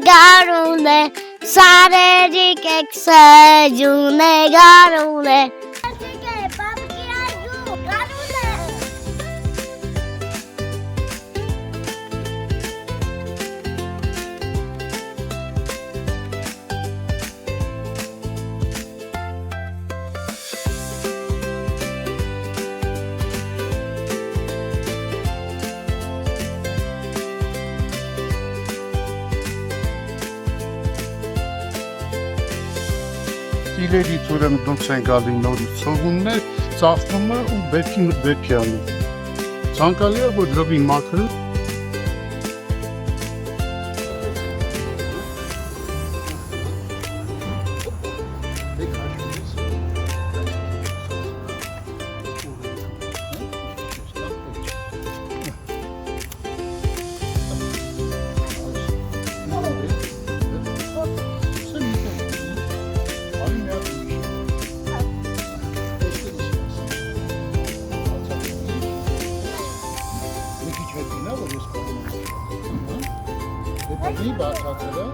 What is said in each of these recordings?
Garune, sareri kekse june garune. Իլերի ծուրեմ դոնց են գալի նորից ծողուններ, ծախվում է ու բերքի մտբերքի անում։ Ցանկալի է, որ լվի մաքրը Մի բացացել է,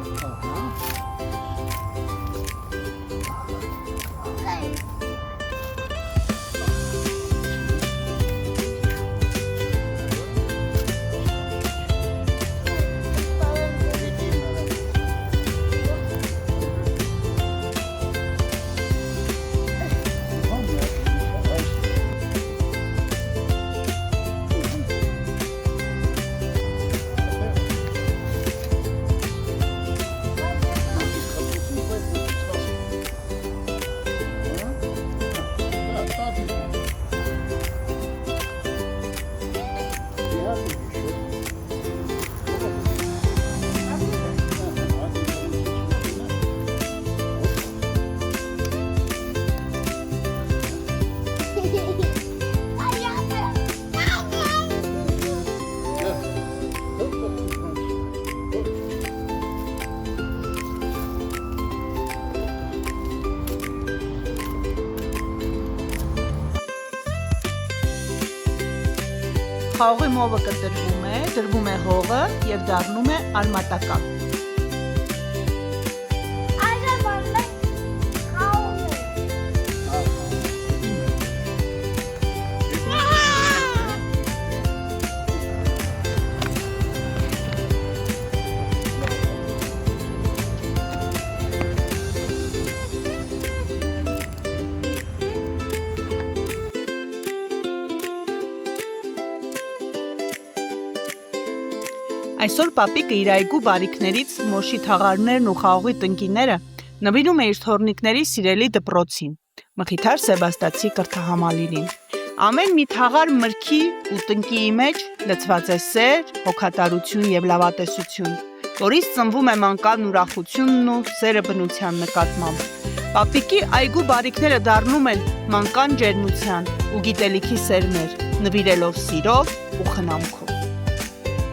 Խաղողի մովը դրվում է հողը և դառնում է արմատակա։ Այսօր պապիկը իր այգու բարիքներից մոշի թաղարներն ու խաղողի տնկիները նվիրում է իր թոռնիկների սիրելի դպրոցին, Մխիթար Սեբաստացի կրթահամալիրին։ Ամեն մի թաղար մրգի ու տնկիի մեջ լցված է սեր, հոգատարություն և լավատեսություն, որից ծնվում է մանկան ուրախությունն ու սերը բնության նկատմամբ։ Պապիկի այգու բարիքները դառնում են մանկան ջերմության ու գիտելիքի սերմեր, նվիրելով սիրով ու խնամքով։